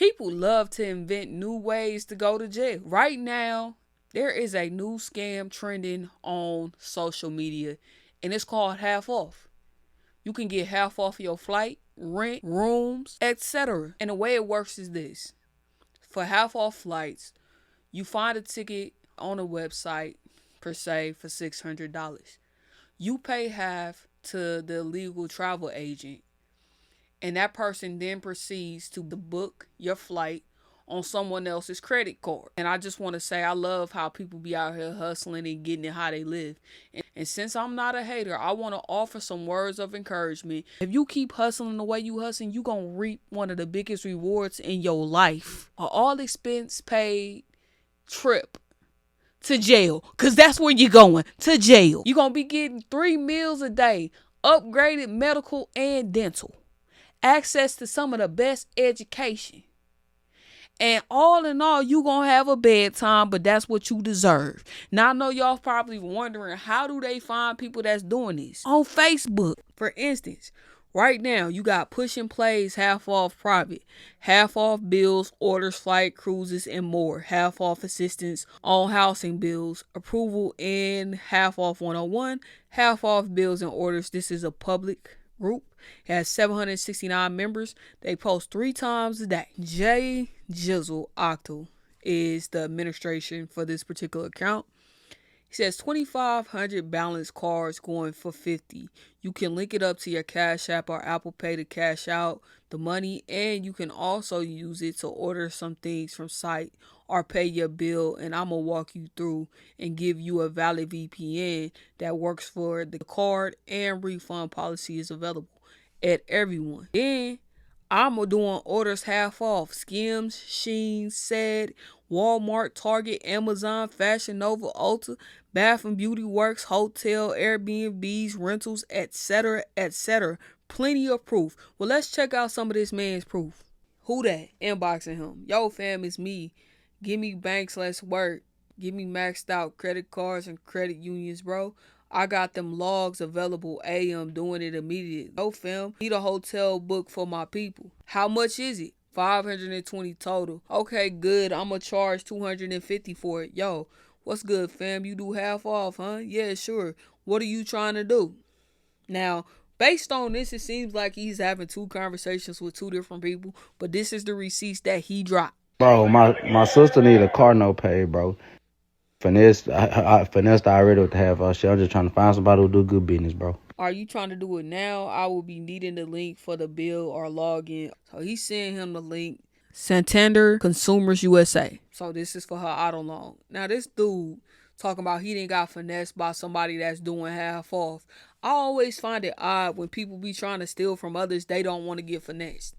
People love to invent new ways to go to jail. Right now, there is a new scam trending on social media, and it's called half off. You can get half off your flight, rent, rooms, etc. And the way it works is this: for half off flights, you find a ticket on a website, per se, for $600. You pay half to the legal travel agent, and that person then proceeds to book your flight on someone else's credit card. And I just want to say, I love how people be out here hustling and getting it how they live. And since I'm not a hater, I want to offer some words of encouragement. If you keep hustling the way you hustling, you going to reap one of the biggest rewards in your life. An all expense paid trip to jail, because that's where you're going, to jail. You're going to be getting 3 meals a day, upgraded medical and dental, access to some of the best education. And all in all, you gonna have a bedtime, but that's what you deserve. Now, I know y'all probably wondering, how do they find people that's doing this? On Facebook, for instance. Right now, you got Push and Plays half off private, half off bills, orders, flight, cruises, and more, half off assistance on housing bills, approval in half off 101, half off bills and orders. This is a public group. It has 769 members. They post 3 times a day. J Jizzle Octo is the administration for this particular account. He says 2,500 balance cards going for 50. You can link it up to your Cash App or Apple Pay to cash out the money, and you can also use it to order some things from site or pay your bill. And I'm gonna walk you through and give you a valid VPN that works for the card, and refund policy is available at everyone. Then I'm doing orders half off. Skims, Sheen, Said, Walmart, Target, Amazon, Fashion Nova, Ulta, Bath and Beauty Works, Hotel, Airbnbs, rentals, etc., etc. Plenty of proof. Well, let's check out some of this man's proof. Who that? Inboxing him. Yo, fam, it's me. Give me banks, let's work. Give me maxed out credit cards and credit unions, bro. I got them logs available. I'm doing it immediately. Yo, fam, need a hotel book for my people. How much is it? 520 total. Okay, good. I'ma charge 250 for it. Yo, what's good, fam? You do half off, huh? Yeah, sure. What are you trying to do? Now, based on this, it seems like he's having 2 conversations with 2 different people, but this is the receipts that he dropped. Bro, my sister need a car note paid, bro. I finessed already with the half off shit. I'm just trying to find somebody who do good business, bro. Are you trying to do it now? I will be needing the link for the bill or login. So he's sending him the link. Santander Consumers USA. So this is for her auto loan. Now this dude talking about he didn't got finessed by somebody that's doing half off. I always find it odd when people be trying to steal from others, they don't want to get finessed.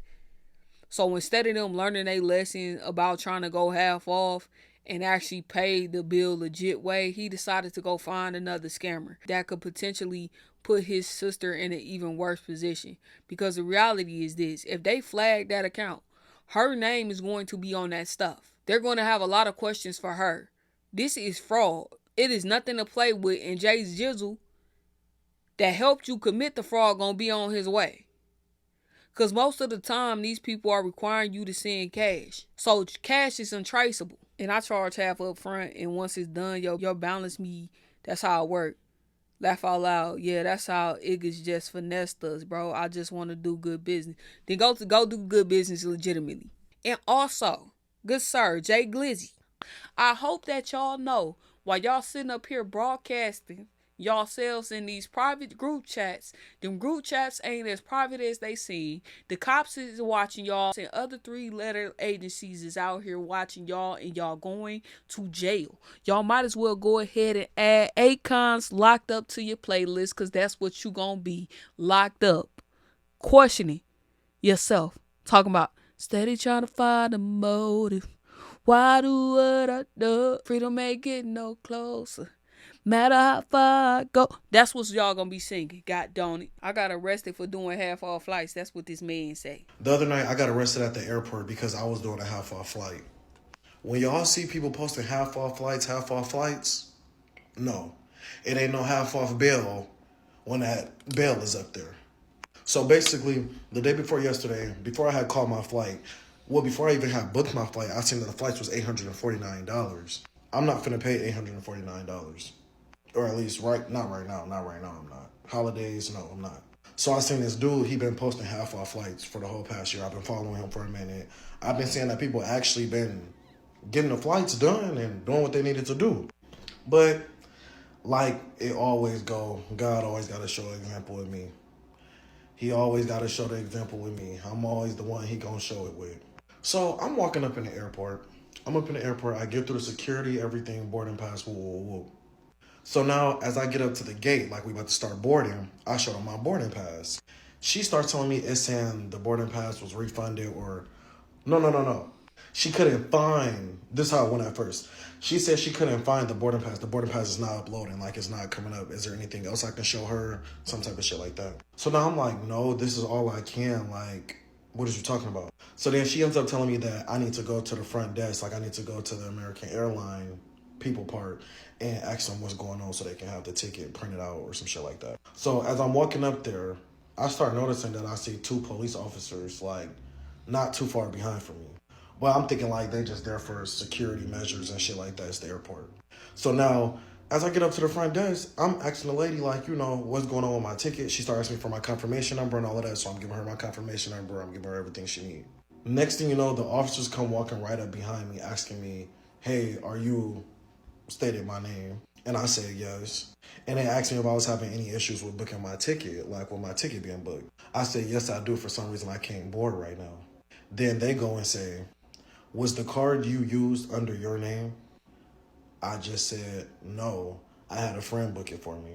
So instead of them learning a lesson about trying to go half off and actually pay the bill legit way, he decided to go find another scammer that could potentially put his sister in an even worse position. Because the reality is this: if they flag that account, her name is going to be on that stuff. They're going to have a lot of questions for her. This is fraud. It is nothing to play with, and Jay Jizzle that helped you commit the fraud gonna be on his way. Because most of the time, these people are requiring you to send cash. So cash is untraceable. And I charge half up front, and once it's done, your balance me. That's how it works. Laugh out loud. Yeah, that's how Iggas just finessed us, bro. I just want to do good business. Then go do good business legitimately. And also, good sir, Jay Glizzy, I hope that y'all know, while y'all sitting up here broadcasting y'all selves in these private group chats, them group chats ain't as private as they seem. The cops is watching y'all, and other 3-letter agencies is out here watching y'all, and y'all going to jail. Y'all might as well go ahead and add Akon's Locked Up to your playlist, because that's what you gonna be, locked up, questioning yourself, talking about steady trying to find a motive. Why do what I do? Freedom ain't getting no closer. Matter how far I go. That's what y'all gonna be singing. God darn it. I got arrested for doing half off flights. That's what this man say. The other night, I got arrested at the airport because I was doing a half off flight. When y'all see people posting half off flights, no. It ain't no half off bail when that bail is up there. So basically, the day before yesterday, before I had called my flight, Well, before I even had booked my flight, I seen that the flights was $849. I'm not finna pay $849. Or at least not right now. Not right now, I'm not. Holidays, no, I'm not. So I seen this dude, he been posting half off flights for the whole past year. I've been following him for a minute. I've been seeing that people actually been getting the flights done and doing what they needed to do. But like it always go, God always gotta show an example with me. He always gotta show the example with me. I'm always the one he gonna show it with. So I'm walking up in the airport. I'm up in the airport. I get through the security, everything, boarding pass, woo, woo, woo. So now, as I get up to the gate, like we about to start boarding, I showed her my boarding pass. She starts telling me it's saying the boarding pass was refunded or no. She couldn't find, this is how it went at first. She said she couldn't find the boarding pass. The boarding pass is not uploading, like it's not coming up. Is there anything else I can show her? Some type of shit like that. So now I'm like, no, this is all I can. Like, what is you talking about? So then she ends up telling me that I need to go to the front desk, like I need to go to the American Airline people part and ask them what's going on so they can have the ticket printed out or some shit like that. So as I'm walking up there, I start noticing that I see two police officers like not too far behind from me. But I'm thinking like they just there for security measures and shit like that. It's the airport. So now as I get up to the front desk, I'm asking the lady like, what's going on with my ticket. She starts asking me for my confirmation number and all of that. So I'm giving her my confirmation number. I'm giving her everything she needs. Next thing you know, the officers come walking right up behind me asking me, hey, are you stated my name? And I said yes. And they asked me if I was having any issues with booking my ticket, like with my ticket being booked. I said, yes, I do. For some reason, I can't board right now. Then they go and say, was the card you used under your name? I just said, no. I had a friend book it for me.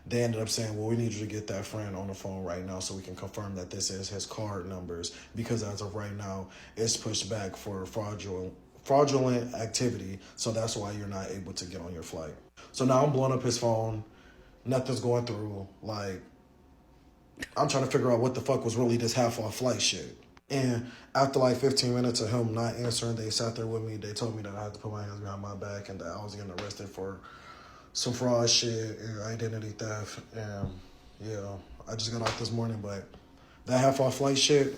They ended up saying, well, we need you to get that friend on the phone right now so we can confirm that this is his card numbers, because as of right now, it's pushed back for fraudulent activity, so that's why you're not able to get on your flight. So now I'm blowing up his phone. Nothing's going through. Like, I'm trying to figure out what the fuck was really this half-off flight shit. And after like 15 minutes of him not answering, they sat there with me. They told me that I had to put my hands behind my back and that I was getting arrested for some fraud shit and identity theft. And yeah, I just got off this morning, but that half-off flight shit,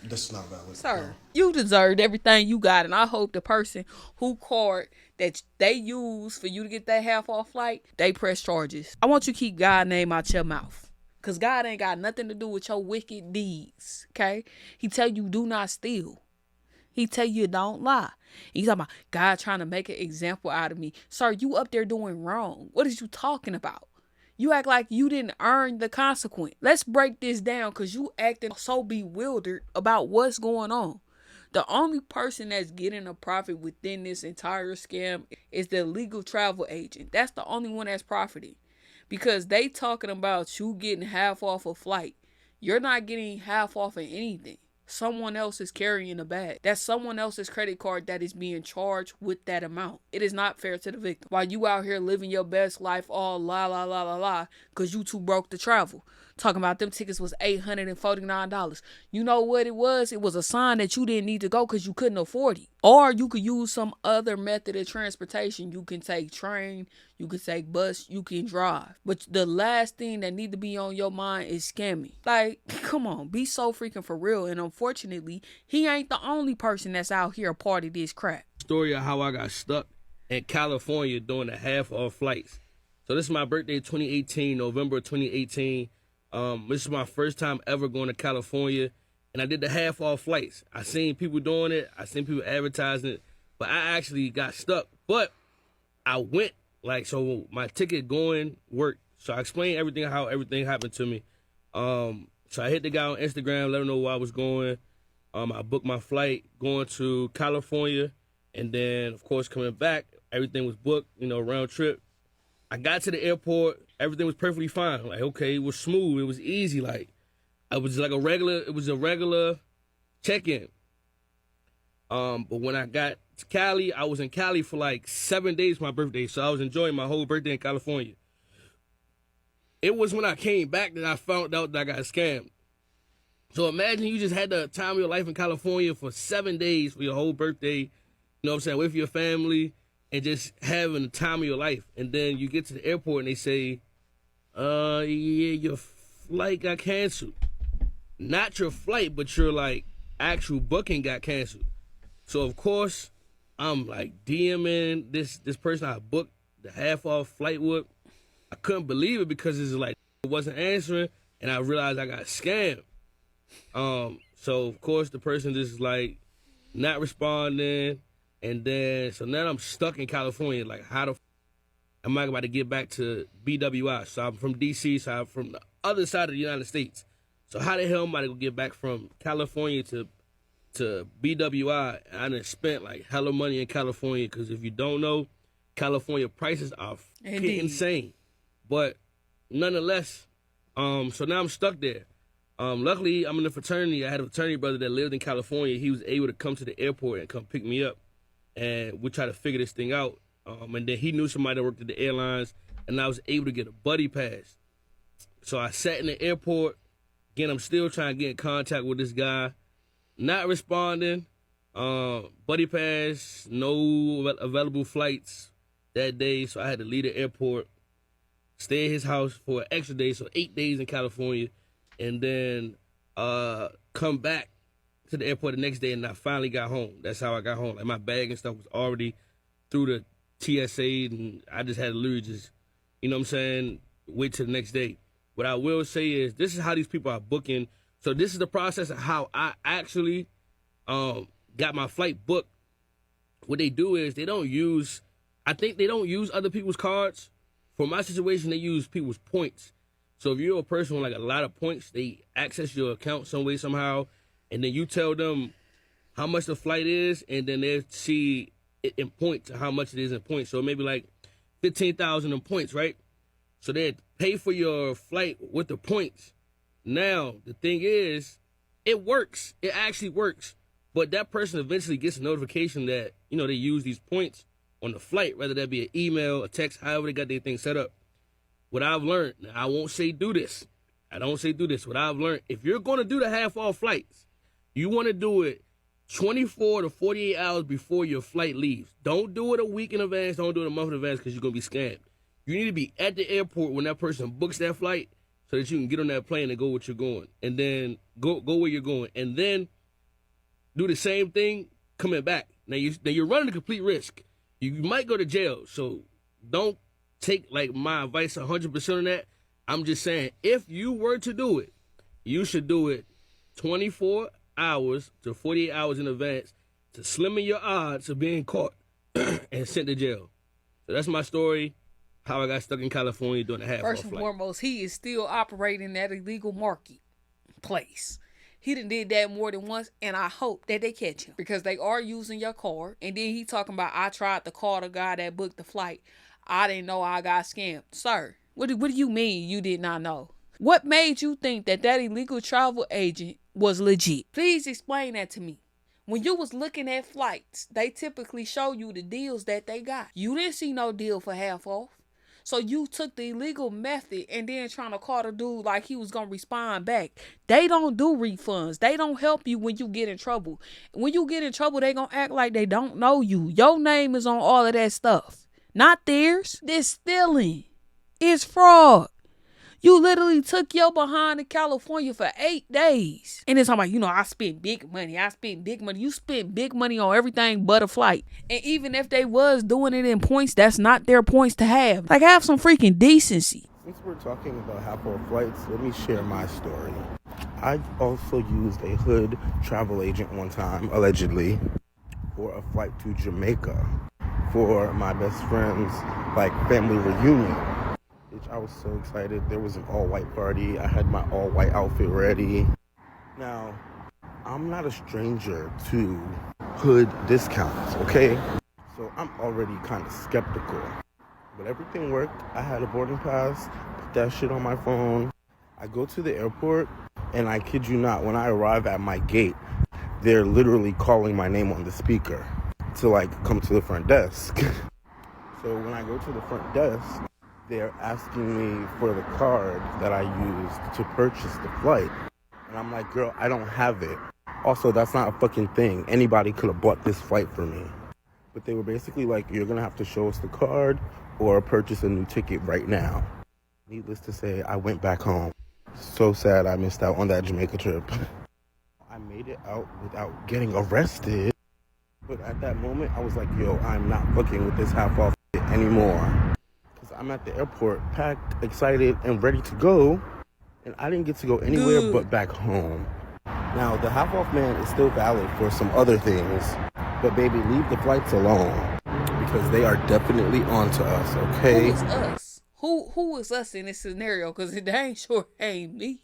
this is not valid. Sir, No. you deserved everything you got, and I hope the person who card that they use for you to get that half off flight, they press charges. I want you to keep God's name out your mouth. Because God ain't got nothing to do with your wicked deeds, okay? He tell you do not steal. He tell you don't lie. He's talking about God trying to make an example out of me. Sir, you up there doing wrong. What is you talking about? You act like you didn't earn the consequence. Let's break this down because you acting so bewildered about what's going on. The only person that's getting a profit within this entire scam is the illegal travel agent. That's the only one that's profiting. Because they talking about you getting half off a flight. You're not getting half off of anything. Someone else is carrying the bag. That's someone else's credit card that is being charged with that amount. It is not fair to the victim. While you out here living your best life all la because you too broke to travel. Talking about them tickets was $849. You know what it was? It was a sign that you didn't need to go because you couldn't afford it. Or you could use some other method of transportation. You can take train, you can take bus, you can drive. But the last thing that need to be on your mind is scamming. Like, come on, be so freaking for real. And unfortunately, he ain't the only person that's out here a part of this crap. Story of how I got stuck in California doing the half off flights. So this is my birthday, 2018, November 2018. This is my first time ever going to California, and I did the half off flights. I seen people doing it, I seen people advertising it, but I actually got stuck. But I went, so my ticket going worked. So I explained how everything happened to me. So I hit the guy on Instagram, let him know where I was going. I booked my flight going to California, and then of course coming back, everything was booked, round trip. I got to the airport, everything was perfectly fine. Like, okay, it was smooth, it was easy. Like, it was a regular check-in. But when I got to Cali, I was in Cali for like 7 days for my birthday, so I was enjoying my whole birthday in California. It was when I came back that I found out that I got scammed. So imagine you just had the time of your life in California for 7 days for your whole birthday, you know what I'm saying, with your family, and just having the time of your life. And then you get to the airport and they say, yeah, your flight got canceled. Not your flight, but you're like actual booking got canceled. So of course, I'm like DMing this person I booked the half off flight with. I couldn't believe it because it's like it wasn't answering, and I realized I got scammed. So of course the person just like not responding, and then so now I'm stuck in California. Like how the am I about to get back to BWI? So I'm from DC, so I'm from the other side of the United States. So how the hell am I to get back from California to BWI? I done spent like hella money in California because if you don't know, California prices are insane. But nonetheless, so now I'm stuck there. Luckily, I'm in a fraternity. I had a fraternity brother that lived in California. He was able to come to the airport and come pick me up, and we tried to figure this thing out. And then he knew somebody that worked at the airlines, and I was able to get a buddy pass. So I sat in the airport. Again, I'm still trying to get in contact with this guy. Not responding. Buddy pass, no available flights that day, so I had to leave the airport, stay at his house for an extra day, so 8 days in California, and then come back to the airport the next day, and I finally got home. That's how I got home. Like my bag and stuff was already through the TSA, and I just had to literally just, you know what I'm saying, wait till the next day. What I will say is this is how these people are booking. So this is the process of how I actually got my flight booked. What they do is I think they don't use other people's cards. For my situation, they use people's points. So if you're a person with like a lot of points, they access your account some way, somehow, and then you tell them how much the flight is, and then they see it in points, how much it is in points. So maybe like 15,000 in points, right? So they pay for your flight with the points. Now, the thing is, it works. It actually works. But that person eventually gets a notification that, you know, they use these points on the flight, whether that be an email, a text, however they got their thing set up. What I've learned, now I won't say do this. I don't say do this. What I've learned, if you're going to do the half-off flights, you want to do it 24 to 48 hours before your flight leaves. Don't do it a week in advance. Don't do it a month in advance because you're going to be scammed. You need to be at the airport when that person books that flight so that you can get on that plane and go where you're going. And then go where you're going. And then do the same thing coming back. Now you're running a complete risk. You might go to jail. So don't take like my advice 100% on that. I'm just saying, if you were to do it, you should do it 24 hours to 48 hours in advance to slim your odds of being caught and sent to jail. So that's my story. How I got stuck in California doing a half-off flight. First and foremost, he is still operating that illegal marketplace. He done did that more than once, and I hope that they catch him because they are using your card. And then he talking about, I tried to call the guy that booked the flight. I didn't know I got scammed. Sir, what do you mean you did not know? What made you think that illegal travel agent was legit? Please explain that to me. When you was looking at flights, they typically show you the deals that they got. You didn't see no deal for half off. So you took the illegal method and then trying to call the dude like he was going to respond back. They don't do refunds. They don't help you when you get in trouble. When you get in trouble, they going to act like they don't know you. Your name is on all of that stuff. Not theirs. This stealing. It's fraud. You literally took your behind to California for 8 days. And it's talking about, I spent big money. You spent big money on everything but a flight. And even if they was doing it in points, that's not their points to have. Like, have some freaking decency. Since we're talking about half-off flights, let me share my story. I also used a hood travel agent one time, allegedly, for a flight to Jamaica for my best friend's, family reunion. I was so excited. There was an all-white party. I had my all-white outfit ready. Now, I'm not a stranger to hood discounts, okay? So I'm already kind of skeptical. But everything worked. I had a boarding pass, put that shit on my phone. I go to the airport, and I kid you not, when I arrive at my gate, they're literally calling my name on the speaker to, come to the front desk. So when I go to the front desk, they're asking me for the card that I used to purchase the flight. And I'm like, girl, I don't have it. Also, that's not a fucking thing. Anybody could have bought this flight for me. But they were basically like, you're going to have to show us the card or purchase a new ticket right now. Needless to say, I went back home. So sad I missed out on that Jamaica trip. I made it out without getting arrested. But at that moment, I was like, yo, I'm not fucking with this half-off shit anymore. Because I'm at the airport, packed, excited, and ready to go. And I didn't get to go anywhere Good. but back home. Now, the half-off man is still valid for some other things. But baby, leave the flights alone. Because they are definitely onto us, okay? Who is us? Who is us in this scenario? Because it ain't sure ain't me.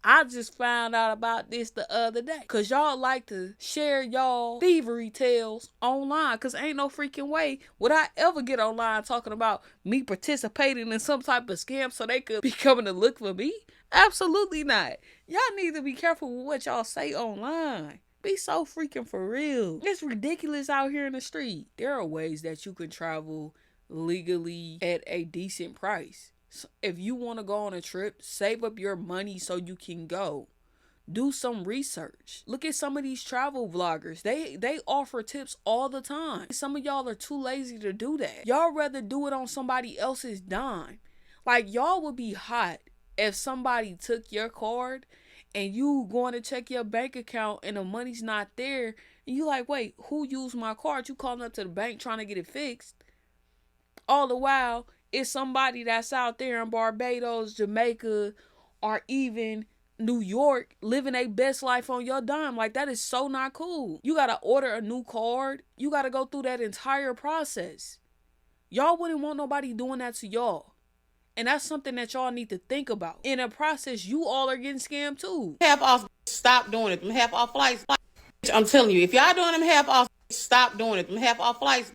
I just found out about this the other day. Because y'all like to share y'all thievery tales online. Because ain't no freaking way would I ever get online talking about me participating in some type of scam so they could be coming to look for me. Absolutely not. Y'all need to be careful with what y'all say online. Be so freaking for real. It's ridiculous out here in the street. There are ways that you can travel legally at a decent price. So if you want to go on a trip, save up your money so you can go. Do some research. Look at some of these travel vloggers. They offer tips all the time. Some of y'all are too lazy to do that. Y'all rather do it on somebody else's dime. Like, y'all would be hot if somebody took your card and you going to check your bank account and the money's not there. And you like, wait, who used my card? You calling up to the bank trying to get it fixed. All the while, it's somebody that's out there in Barbados, Jamaica, or even New York living a best life on your dime. Like, that is so not cool. You gotta order a new card. You gotta go through that entire process. Y'all wouldn't want nobody doing that to y'all. And that's something that y'all need to think about. In a process, you all are getting scammed too. Half off, stop doing it. Them half off flights. I'm telling you, if y'all doing them half off, stop doing it. Them half off flights,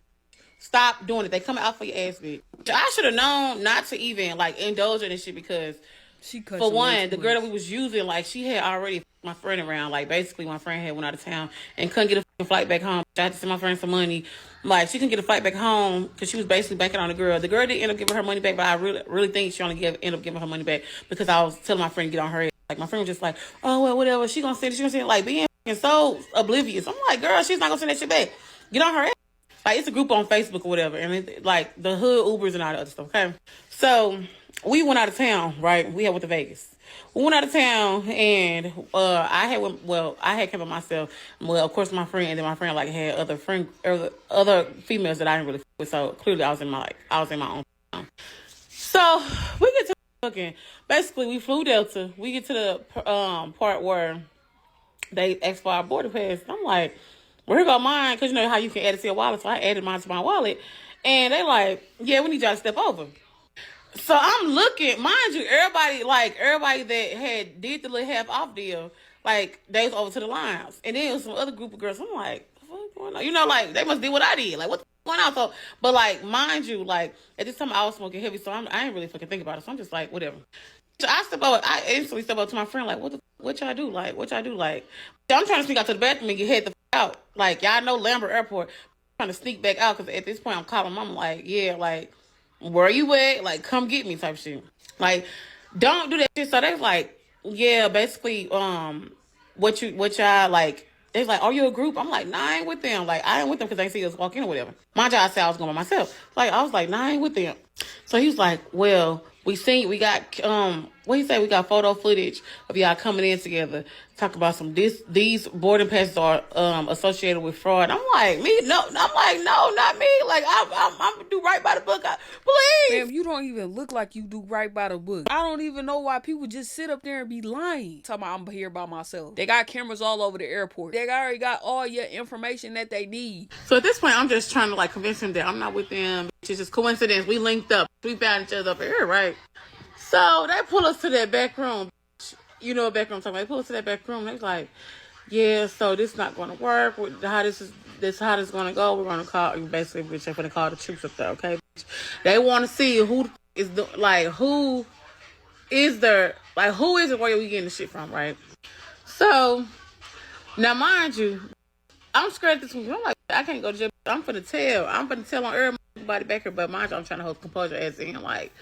stop doing it. They coming out for your ass, bitch. I should have known not to even like indulge in this shit because, for one, the girl that we was using, like, she had already my friend around. Like, basically, my friend had went out of town and couldn't get a flight back home. I had to send my friend some money. Like, she couldn't get a flight back home because she was basically banking on the girl. The girl didn't end up giving her money back, but I really think she only ended up giving her money back because I was telling my friend to get on her. Like, my friend was just like, oh, well, whatever. She gonna send it. Like, being so oblivious. I'm like, girl, she's not gonna send that shit back. Get on her ass. Like, it's a group on Facebook or whatever. And, like, the hood Ubers and all the other stuff, okay? So, we went out of town, right? We had went to Vegas. We went out of town, and I had came by myself. Well, of course, my friend, and then my friend, like, had other females that I didn't really f with. So, clearly, I was in my own town. So, we get to fucking, basically, we flew Delta. We get to the part where they asked for our boarding pass. I'm like, well, here go mine, because you know how you can add it to your wallet. So I added mine to my wallet. And they like, yeah, we need y'all to step over. So I'm looking, mind you, everybody that had did the little half off deal, like, they was over to the lines. And then some other group of girls, I'm like, what's going on? You know, like, they must do what I did. Like, what's going on? So, but like, mind you, like, at this time I was smoking heavy, so I ain't really fucking think about it. So I'm just like, whatever. So I instantly step up to my friend, like, what y'all do? Like, what y'all do? Like, I'm trying to sneak out to the bathroom and get head the f out. Like, y'all know Lambert Airport. I'm trying to sneak back out because at this point I'm calling mom, like, yeah, like, where you at? Like, come get me type shit. Like, don't do that shit. So they like, yeah, basically, what y'all like. They like, are you a group? I'm like, nah, I ain't with them. Like, I ain't with them because they see us walk in or whatever. My job said I was going by myself. Like, I was like, nah, I ain't with them. So he was like, well, we got, what he say? We got photo footage of y'all coming in together. Talk about these boarding passes are associated with fraud. I'm like, no, not me. Like, I'm do right by the book. Please. Fam, you don't even look like you do right by the book. I don't even know why people just sit up there and be lying. Talking about I'm here by myself. They got cameras all over the airport. They already got all your information that they need. So at this point, I'm just trying to like convince him that I'm not with them. It's just coincidence. We linked up. We found each other up here, right? So they pull us to that back room. You know what back room I'm talking about. They pull us to that back room. They're like, yeah, so this is not going to work. How this is going to go. We're going to call, basically, we're going to call the troops up there, okay? They want to see who is it where we getting the shit from, right? So, now mind you, I'm scared at this one. I'm like, I can't go to jail. I'm finna tell on everybody back here, but mind you, I'm trying to hold composure as in, like,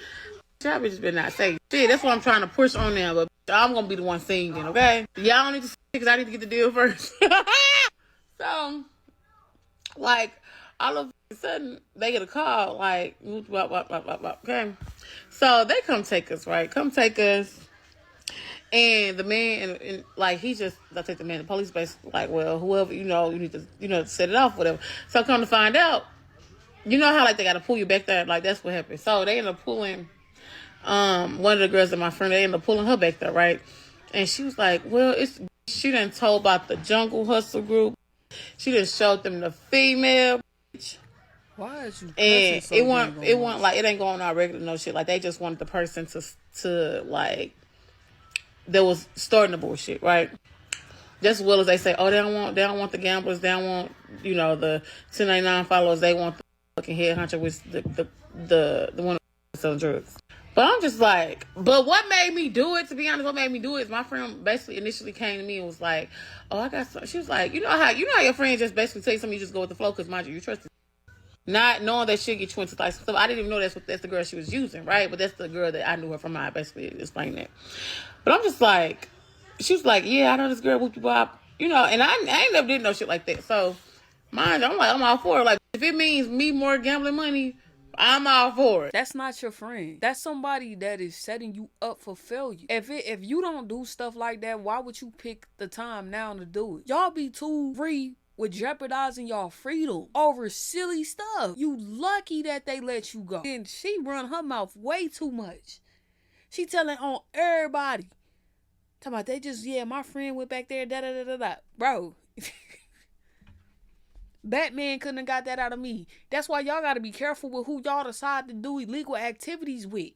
y'all bitches better not say shit. That's what I'm trying to push on them, but I'm gonna be the one singing, okay? Y'all don't need to say because I need to get the deal first. So, like, all of a sudden, they get a call, like, okay? So, they come take us, right? Come take us. And the man, and like, he just, I think the man, the police basically like, well, whoever, you need to, set it off, whatever. So come to find out, you know how like they got to pull you back there, like that's what happened. So they ended up pulling one of the girls that my friend, they ended up pulling her back there, right? And she was like, well, she done told about the Jungle Hustle group. She done showed them the female. Why is you And so it wasn't like, it ain't going on regular no shit. Like they just wanted the person to like, that was starting the bullshit, right? Just as well as they say, oh, they don't want the gamblers, they don't want, the 1099 followers, they want the fucking headhunter with the one selling drugs. But I'm just like, but what made me do it, to be honest, what made me do it is my friend basically initially came to me and was like, oh, I got some. She was like, you know how your friend just basically tell you something, you just go with the flow, because mind you trust it. Not knowing that she'll get you into like stuff. I didn't even know that's the girl she was using, right? But that's the girl that I knew her from. I basically explained that. But I'm just like, she was like, yeah, I know this girl, whoopie bop, and I ain't never did no shit like that. So, mind you, I'm like, I'm all for it. Like, if it means me more gambling money, I'm all for it. That's not your friend. That's somebody that is setting you up for failure. If you don't do stuff like that, why would you pick the time now to do it? Y'all be too free with jeopardizing y'all freedom over silly stuff. You lucky that they let you go. And she run her mouth way too much. She telling on everybody. Talking about they just, my friend went back there, da-da-da-da-da. Bro. Batman couldn't have got that out of me. That's why y'all got to be careful with who y'all decide to do illegal activities with.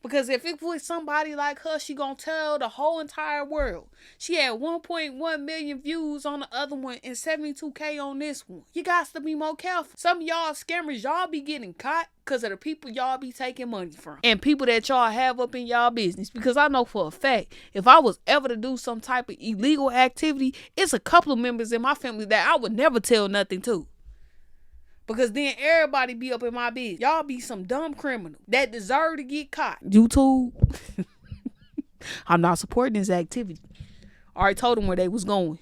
Because if it was somebody like her, she gonna tell the whole entire world. She had 1.1 million views on the other one and 72K on this one. You got to be more careful. Some of y'all scammers, y'all be getting caught because of the people y'all be taking money from. And people that y'all have up in y'all business. Because I know for a fact, if I was ever to do some type of illegal activity, it's a couple of members in my family that I would never tell nothing to. Because then everybody be up in my business. Y'all be some dumb criminal that deserve to get caught. YouTube. I'm not supporting this activity. I already told them where they was going.